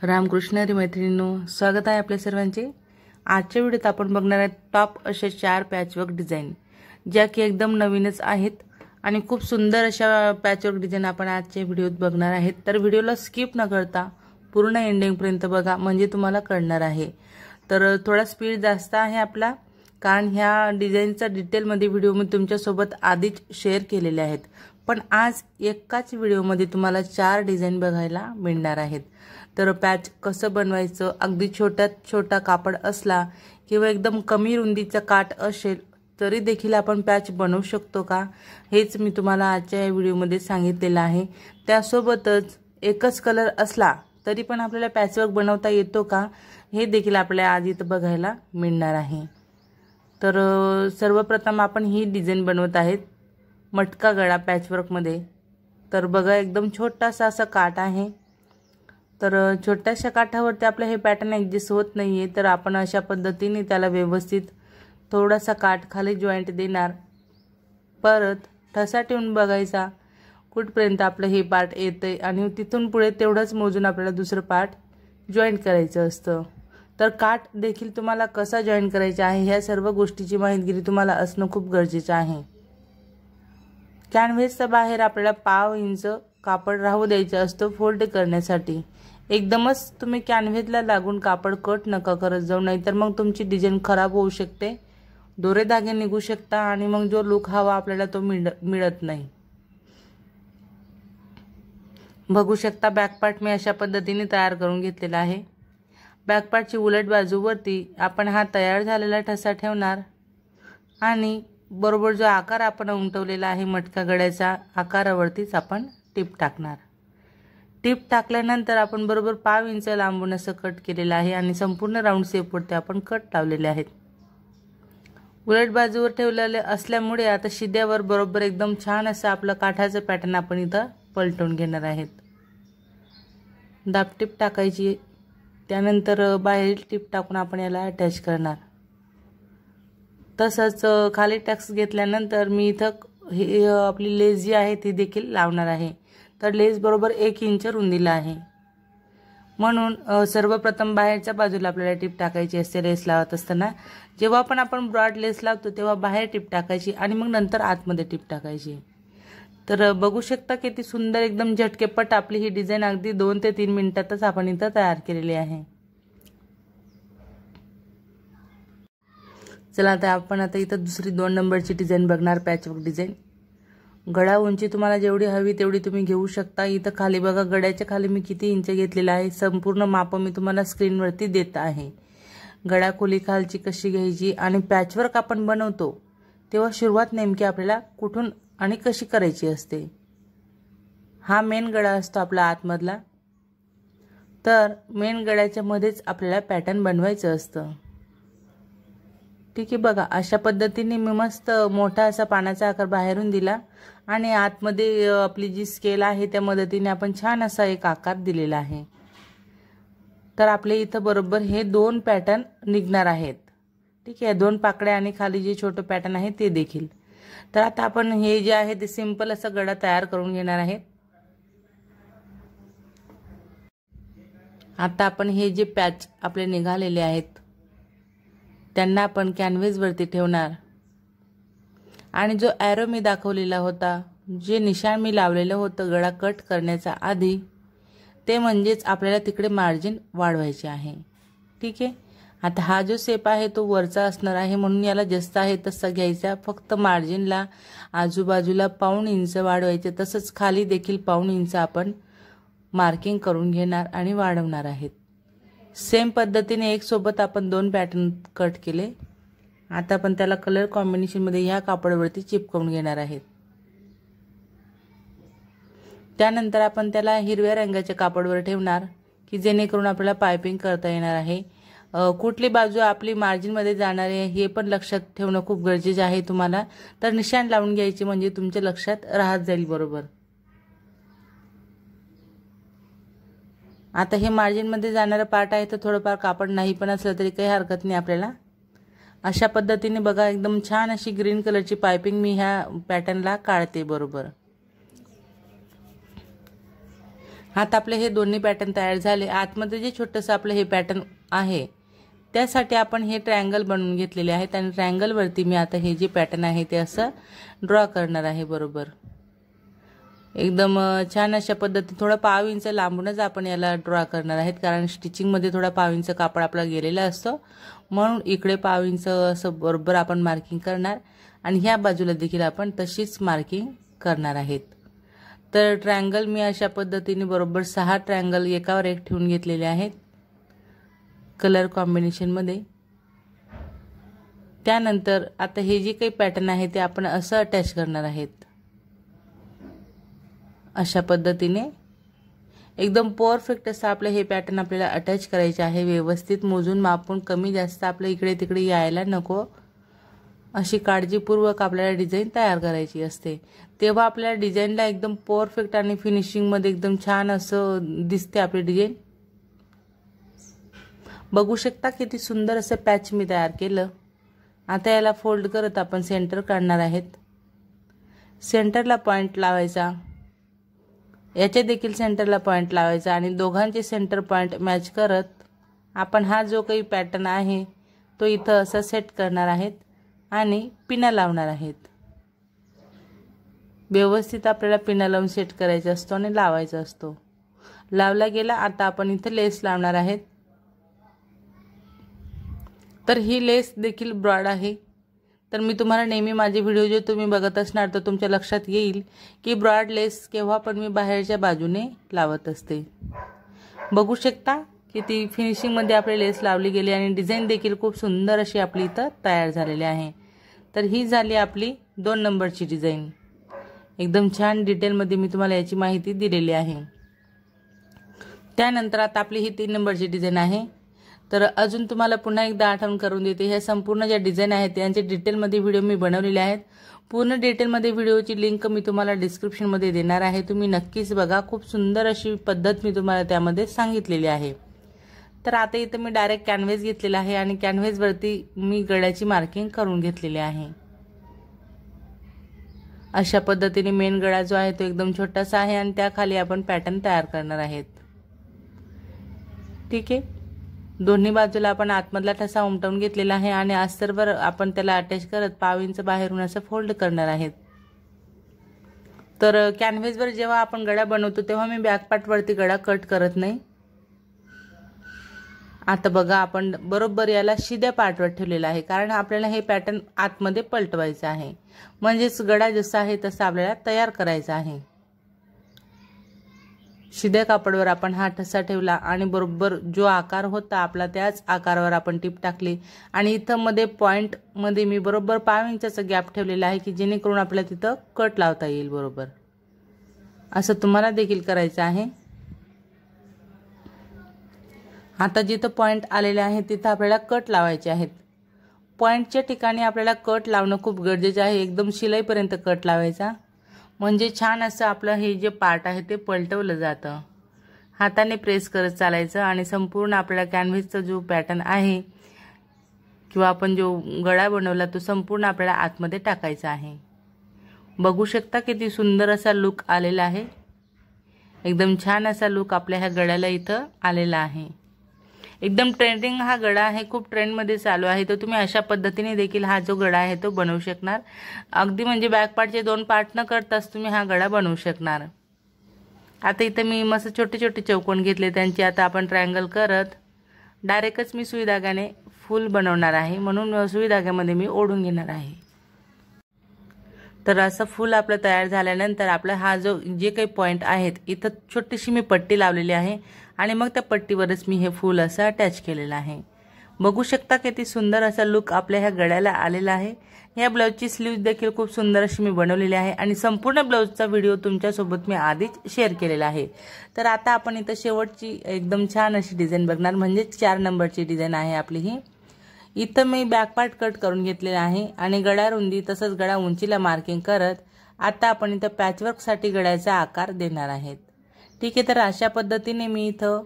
रामकृष्ण हरी मैत्रिणींनो, स्वागत आहे आपल्या सर्वांचे। आजच्या व्हिडिओत आपण बघणार आहोत टॉप अशा 4 पॅचवर्क डिझाइन, ज्या की एकदम नवीनच आहेत आणि खूप सुंदर अशा पॅचवर्क डिझाइन आपण आजच्या व्हिडिओत बघणार आहेत। तर व्हिडिओला स्किप न करता पूर्ण एंडिंग पर्यंत बघा, म्हणजे तुम्हाला कळणार आहे। तर थोडा स्पीड जास्त आहे आपला, कारण ह्या डिझाइनचा डिटेलमध्ये व्हिडिओ मी तुमच्यासोबत आधीच शेअर केलेले आहेत, पण आज एकाच व्हिडिओमध्ये तुम्हाला 4 डिझाइन बघायला मिळणार आहेत। तर पॅच कसं बनवायचं, अगदी छोट्यात छोटा कापड असला किंवा एकदम कमी रुंदीचा काठ असेल तरी देखील आपण पॅच बनवू शकतो का, हेच मी तुम्हाला आजच्या व्हिडिओमध्ये सांगितलेलं आहे। त्यासोबतच एकच कलर असला तरी पण आपल्याला पॅचवर्क बनवता येतो का, हे देखील आपल्याला आज इथं बघायला मिळणार आहे। तर सर्वप्रथम आपण ही डिझाइन बनवत आहेत मटका गळा पॅचवर्कमध्ये। तर बघा, एकदम छोटासा असा काठ आहे। तर छोट्याशा काठावरती आपलं हे पॅटर्न ॲडजस्ट होत नाहीये, तर आपण अशा पद्धतीने त्याला व्यवस्थित थोडासा काठ खाली जॉईंट देणार, परत ठसा ठेवून बघायचा कुठपर्यंत आपलं हे पार्ट येतंय आणि तिथून पुढे तेवढंच मोजून आपल्याला दुसरं पार्ट जॉईंट करायचं असतं। तर काठ देखील तुम्हाला कसा जॉईंट करायचा आहे ह्या सर्व गोष्टीची माहिती तुम्हाला असणं खूप गरजेचं आहे। कॅनव्हासच्या बाहेर आपल्याला पाव इंच कापड राहू द्यायचं असतं फोल्ड करण्यासाठी। एकदमच तुम्ही कॅनव्हासला लागून कापड कट नका करत जाऊ, नाहीतर मग तुमची डिझाइन खराब होऊ शकते, दोरे धागे निघू शकता आणि मग जो लुक हवा आपल्याला तो मिळत नाही। बघू शकता बॅक पार्ट मी अशा पद्धतीने तयार करून घेतलेला आहे। बॅक पार्टची उलट बाजूवरती आपण हा तयार झालेला ठसा ठेवणार आणि बरोबर जो आकार आपण उमटवलेला आहे मटका गळ्याच्या आकारावरतीच आपण टिप टाकणार। टिप टाकल्यानंतर आपण बरोबर पाव इंच लांबून असं कट केलेलं आहे आणि संपूर्ण राऊंड शेपवरती आपण कट लावलेले आहेत। उलट बाजूवर ठेवलेले असल्यामुळे आता शिद्यावर बरोबर एकदम छान असं आपलं काठाचं पॅटर्न आपण इथं पलटवून घेणार आहेत। दाबटीप टाकायची, त्यानंतर बाहेर टिप टाकून आपण याला अटॅच करणार। तसंच खाली टक्स घेतल्यानंतर मी इथं हे आपली लेस जी आहे ती देखील लावणार आहे। तर लेस बरोबर 1 इंच रुंदीला आहे, म्हणून सर्वप्रथम बाहेरच्या बाजूला आपल्याला टिप टाकायची असते लेस लावत असताना। जेव्हा पण आपण ब्रॉड लेस लावतो तेव्हा बाहेर टिप टाकायची आणि मग नंतर आतमध्ये टिप टाकायची। तर बघू शकता किती सुंदर एकदम झटकेपट आपली ही डिझाइन अगदी 2 ते 3 मिनिटातच आपण इथं तयार केलेली आहे। चला आता इथं दुसरी 2 नंबरची डिझाइन बघणार, पॅचवर्क डिझाइन। गळा उंची तुम्हाला जेवढी हवी तेवढी तुम्ही घेऊ शकता। इथं खाली बघा, गळ्याच्या खाली मी किती इंच घेतलेला आहे, संपूर्ण माप मी तुम्हाला स्क्रीनवरती देत आहे। गळा खोली खालची कशी घ्यायची आणि पॅचवर्क आपण बनवतो तेव्हा सुरुवात नेमकी आपल्याला कुठून आणि कशी करायची असते। हा मेन गळा असतो आपला आतमधला, तर मेन गळ्याच्या मध्येच आपल्याला पॅटर्न बनवायचं असतं। ठीक आहे, बघा अशा पद्धतीने मी मस्त मोठा असा पानाचा आकार बाहेरून दिला आणि आतमध्ये आपली जी स्केल आहे त्या मदतीने आपण छान असा एक आकार दिलेला आहे। तर आपले इथं बरोबर हे 2 पॅटर्न निघणार आहेत। ठीक आहे, 2 पाकड्या आणि खाली जे छोटं पॅटर्न आहे ते देखील। तर आता आपण हे जे आहे ते सिंपल असं गळा तयार करून घेणार आहे। आता आपण हे जे पॅच आपले निघालेले आहेत त्यांना आपण कॅनव्हासवरती ठेवणार आणि जो ॲरो मी दाखवलेला होता, जे निशाण मी लावलेलं होतं गळा कट करण्याचा आधी, ते म्हणजेच आपल्याला तिकडे मार्जिन वाढवायचे आहे। ठीक आहे, आता हा जो शेप आहे तो वरचा असणार आहे, म्हणून याला जसं आहे तसं घ्यायचा, फक्त मार्जिनला आजूबाजूला पाऊण इंच वाढवायचे। तसंच खाली देखील पाऊण इंच आपण मार्किंग करून घेणार आणि वाढवणार आहेत। सेम पद्धतीने एक सोबत आपण 2 पॅटर्न कट केले। आता आपण त्याला कलर कॉम्बिनेशनमध्ये ह्या कापडावरती चिपकवून घेणार आहेत। त्यानंतर आपण त्याला हिरव्या रंगाच्या कापडावर ठेवणार की जेणेकरून आपल्याला पायपिंग करता येणार आहे। कुठली बाजू आपली मार्जिनमध्ये जाणार आहे हे पण लक्षात ठेवणं खूप गरजेचं आहे तुम्हाला। तर निशाण लावून घ्यायची म्हणजे तुमच्या लक्षात राहत जाईल बरोबर। आता हे मार्जिनमध्ये जाणारा पार्ट आहे तर थोडंफार कापड नाही पण असलं तरी काही हरकत नाही आपल्याला। अशा पद्धतीने बघा एकदम छान अशी ग्रीन कलरची पाइपिंग मी ह्या पॅटर्नला काढते बरोबर। आता आपले हे दोन्ही पॅटर्न तयार झाले। आतमध्ये जे छोटंसं आपलं हे पॅटर्न आहे त्यासाठी आपण हे ट्रायंगल बनवून घेतलेले आहेत आणि ट्रायंगल वरती मी आता हे जे पॅटर्न आहे ते असं ड्रॉ करणार आहे। बरोबर एकदम छान अशा पद्धतीने थोडा 1.5 इंच लांबूनच आपण याला ड्रॉ करणार आहेत, कारण स्टिचिंग मध्ये थोडा 1.5 इंच कापड आपला गेलेला असतो, म्हणून इकडे 1.5 इंच असं बरोबर आपण मार्किंग करणार आणि ह्या बाजूला देखील आपण तशीच मार्किंग करणार आहेत। तर ट्रायंगल मी अशा पद्धतीने बरोबर 6 ट्रायंगल एकावर एक ठेवून घेतलेले आहेत कलर कॉम्बिनेशन मध्ये। त्यानंतर आता हे जे काही पॅटर्न आहे ते आपण असं अटॅच करणार आहेत। अशा पद्धतीने एकदम परफेक्ट असं आपलं हे पॅटर्न आपल्याला अटॅच करायचे आहे। व्यवस्थित मोजून मापून कमी जास्त आपलं इकडे तिकडे यायला नको अशी काळजीपूर्वक आपल्याला डिझाइन तयार करायची असते, तेव्हा आपल्या डिझाइनला एकदम परफेक्ट आणि फिनिशिंग मध्ये एकदम छान असं दिसते आपली डिझाइन। बघू शकता किती सुंदर असं पॅच मी तयार केलं। आता याला फोल्ड करत आपण सेंटर काढणार आहेत। सेंटरला पॉइंट लावायचा, याचे देखील सेंटरला पॉइंट लावायचा आणि दोघांचे सेंटर पॉइंट मॅच करत आपण हा जो काही पॅटर्न आहे तो इथं असं सेट करणार आहेत आणि पिना लावणार आहेत। व्यवस्थित आपल्याला पिना लावून सेट करायचा असतो आणि लावायचा असतो। लावला गेला। आता आपण इथे लेस लावणार आहेत। तर ही लेस देखील ब्रॉड आहे। तर मी तुम्हाला नेहमी माझे व्हिडिओ जे तुम्ही बघत असणार तर तुमच्या लक्षात येईल की ब्रॉड लेस केव्हा पण मी बाहेरच्या बाजूने लावत असते। बघू शकता किती फिनिशिंग मध्ये आपली लेस लावली गेली आणि डिझाइन देखील खूप सुंदर अशी आपली इथं तयार झालेली आहे। तर ही झाली आपली 2 नंबरची डिझाइन। एकदम छान डिटेल मध्ये मी तुम्हाला याची माहिती दिलेली आहे। त्यानंतर आता आपली ही 3 नंबरची डिझाइन आहे। तर अजून तुम्हाला पुन्हा एकदा आठवण करून देते, हे संपूर्ण ज्या डिझाइन आहेत त्यांचे डिटेल मध्ये व्हिडिओ मी बनवलेले आहेत। पूर्ण डिटेल मध्ये व्हिडिओची लिंक मी तुम्हाला डिस्क्रिप्शन मध्ये देणार आहे, तुम्ही नक्कीच बघा। खूप सुंदर अशी पद्धत मी तुम्हाला त्यामध्ये सांगितलेली आहे। तर आता इथे मी डायरेक्ट कॅनव्हास घेतलेला आहे आणि कॅनव्हास वरती मी गळ्याची मार्किंग करून घेतलेली आहे। अशा पद्धतीने मेन गळा जो आहे तो एकदम छोटासा आहे आणि त्याखाली आपण पॅटर्न तयार करणार आहेत। ठीक आहे, दोन्ही बाजूला आपण आतमधला ठसा उमटवून घेतलेला आहे आणि अस्तरवर आपण त्याला अटॅच करत 1.5 इंच बाहेरून असं फोल्ड करणार आहेत। तर कॅनव्हासवर जेव्हा आपण गळा बनवतो तेव्हा मी बॅक पार्ट वरती गळा कट करत नाही। आता बघा आपण बरोबर याला शिद्या पार्टवर ठेवलेला आहे, कारण आपल्याला हे पॅटर्न आतमध्ये पलटवायचं आहे, म्हणजेच गळा जसा आहे तसा आपल्याला तयार करायचा आहे। शिद्या कापडवर आपण हा ठसा ठेवला आणि बरोबर जो आकार होता आपला त्याच आकारावर आपण टिप टाकली आणि इथं मध्ये पॉइंट मध्ये मी बरोबर 1.5 इंचाचा गॅप ठेवलेला आहे की जेणेकरून आपल्याला तिथं कट लावता येईल। बरोबर असं तुम्हाला देखील करायचं आहे। आता जिथं पॉइंट आलेले आहे तिथं आपल्याला कट लावायचे आहेत। पॉइंटच्या ठिकाणी आपल्याला कट लावणं खूप गरजेचे आहे, एकदम शिलाईपर्यंत कट लावायचा, म्हणजे छान असं आपलं हे जे पार्ट आहे ते पलटवलं जातं। हाताने प्रेस करत चालायचं आणि संपूर्ण आपल्याला कॅनव्हासचा जो पॅटर्न आहे किंवा आपण जो गळा बनवला तो संपूर्ण आपल्याला आतमध्ये टाकायचा आहे। बघू शकता किती सुंदर असा लुक आलेला आहे। एकदम छान असा लुक आपल्या ह्या गळ्याला इथं आलेला आहे। एकदम ट्रेंडिंग हा गळा आहे, खूप ट्रेंड मध्ये चालू आहे। तर तुम्ही अशा पद्धतीने देखील हा जो गळा आहे तो बनवू शकणार। अगदी म्हणजे बॅक पार्टचे 2 पार्ट न करताच तुम्ही हा गळा बनवू शकणार। आता इथे मी मस्त छोटे छोटे चौकोन घेतले, त्यांची आता आपण ट्रायंगल करत डायरेक्टच मी सुई धाग्याने फुल बनवणार आहे, म्हणून सुई धाग्यामध्ये मी ओढून घेणार आहे। तर असं फुल आपलं तयार झाल्यानंतर आपला हा जो जे काही पॉइंट आहेत इथं छोटीशी मी पट्टी लावलेली आहे आणि मग त्या पट्टीवरच मी हे फुल असं अटॅच केलेलं आहे। बघू शकता किती सुंदर असा लुक आपल्या ह्या गळ्याला आलेला आहे। या ब्लाउजची स्लीव्ह देखील खूप सुंदर अशी मी बनवलेली आहे आणि संपूर्ण ब्लाउजचा व्हिडिओ तुमच्यासोबत मी आधीच शेअर केलेला आहे। तर आता आपण इथं शेवटची एकदम छान अशी डिझाइन बघणार, म्हणजे 4 नंबरची डिझाइन आहे आपली ही। इथं मी बॅक पार्ट कट करून घेतलेला आहे आणि गळा रुंदी तसंच गळा उंचीला मार्किंग करत आता आपण इथं पॅचवर्क साठी गळ्याचा आकार देणार आहेत। ठीक आहे, तर अशा पद्धतीने मी इथं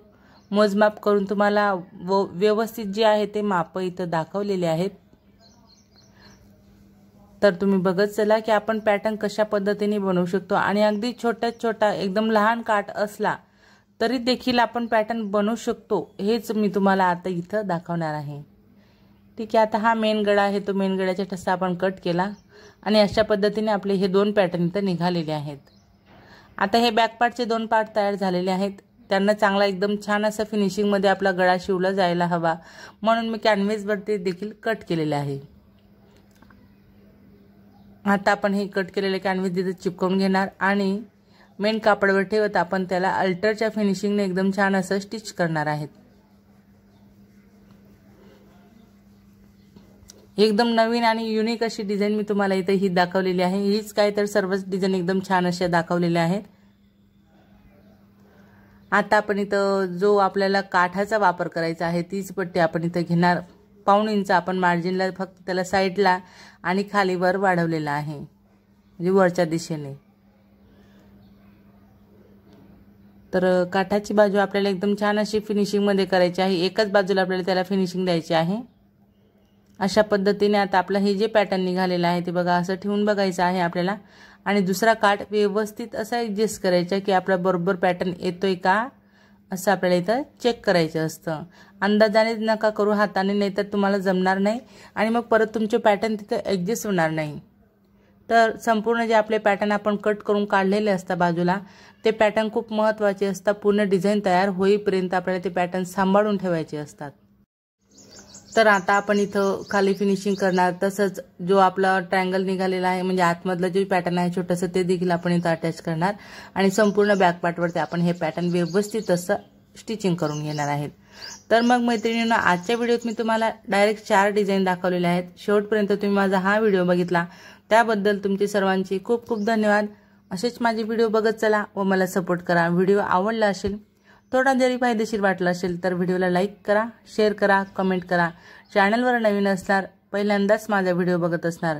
मोजमाप करून तुम्हाला व्यवस्थित जे आहे ते माप इथं दाखवलेले आहेत। तर तुम्ही बघत चला की आपण पॅटर्न कशा पद्धतीने बनवू शकतो आणि अगदी छोटा एकदम लहान काठ असला तरी देखील आपण पॅटर्न बनवू शकतो, हेच मी तुम्हाला आता इथं दाखवणार आहे। ठीक आहे, आता हा मेन गळा आहे, तो मेन गळ्याचा ठसा आपण कट केला आणि अशा पद्धतीने आपले हे दोन पॅटर्न इथं निघालेले आहेत। आता हे बॅक पार्टचे दोन पार्ट तयार झालेले आहेत, त्यांना चांगला एकदम छान असं फिनिशिंग मध्ये आपला गळा शिवला जायला हवा म्हणून मी कॅनव्हासवरती देखील कट केलेले आहे। आता आपण हे कट केलेले कॅनव्हास तिथे चिपकवून घेणार आणि मेन कापडावर ठेवत आपण त्याला अल्टरच्या फिनिशिंगने एकदम छान असं स्टिच करणार आहेत। एकदम नवीन आणि युनिक अशी डिझाइन मी तुम्हाला इथे ही दाखवलेली आहे। हीच काय तर सर्वच डिझाइन एकदम छान अशा दाखवलेल्या आहेत। आता आपण इथं जो आपल्याला काठाचा वापर करायचा आहे तीच पट्टी आपण इथं घेणार। 1.5 इंच आपण मार्जिनला फक्त त्याला साइडला आणि खाली वर वाढवलेला आहे, म्हणजे वरच्या दिशेने। तर काठाची बाजू आपल्याला एकदम छान अशी फिनिशिंग मध्ये करायची आहे, एकाच बाजूला आपल्याला त्याला फिनिशिंग द्यायची आहे। अशा पद्धतीने आता आपला हे जे पॅटर्न निघालेला आहे ते बघा असं ठेवून बघायचं आहे आपल्याला आणि दुसरा काठ व्यवस्थित असा ॲडजस्ट करायचा की आपला बरोबर पॅटर्न येतोय का असं आपल्याला इथं चेक करायचं असतं। अंदाजाने नका करू हाताने, नाहीतर तुम्हाला जमणार नाही आणि मग परत तुमचे पॅटर्न तिथे ॲडजस्ट होणार नाही। तर संपूर्ण जे आपले पॅटर्न आपण कट करून काढलेले असतात बाजूला, ते पॅटर्न खूप महत्त्वाचे असतात। पूर्ण डिझाइन तयार होईपर्यंत आपल्याला ते पॅटर्न सांभाळून ठेवायचे असतात। तर आता आपण इथं खाली फिनिशिंग करणार, तसंच जो आपला ट्रायंगल निघालेला आहे म्हणजे आतमधलं जे पॅटर्न आहे छोटंसं ते देखील आपण इथं अटॅच करणार आणि संपूर्ण बॅक पार्टवरती आपण हे पॅटर्न व्यवस्थित असं स्टिचिंग करून घेणार आहेत। तर मग मैत्रिणींनो, आजच्या व्हिडिओत मी तुम्हाला डायरेक्ट 4 डिझाइन दाखवलेले आहेत। शेवटपर्यंत तुम्ही माझा हा व्हिडिओ बघितला त्याबद्दल तुमचे सर्वांचे खूप खूप धन्यवाद। असेच माझे व्हिडिओ बघत चला व मला सपोर्ट करा। व्हिडिओ आवडला असेल, थोडा जरी फायदेशीर वाटला असेल तर व्हिडिओला लाईक करा, शेअर करा, कमेंट करा। चॅनलवर नवीन असणार, पहिल्यांदाच माझा व्हिडिओ बघत असणार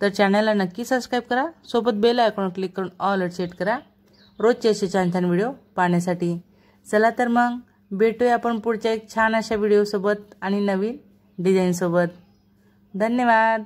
तर चॅनलला नक्की सबस्क्राइब करा, सोबत बेल आयकॉनवर क्लिक करून ऑल सेट करा रोजचे असे छान छान व्हिडिओ पाहण्यासाठी। चला तर मग भेटूया आपण पुढच्या एक छान अशा व्हिडिओ सोबत आणि नवीन डिझाइन सोबत। धन्यवाद।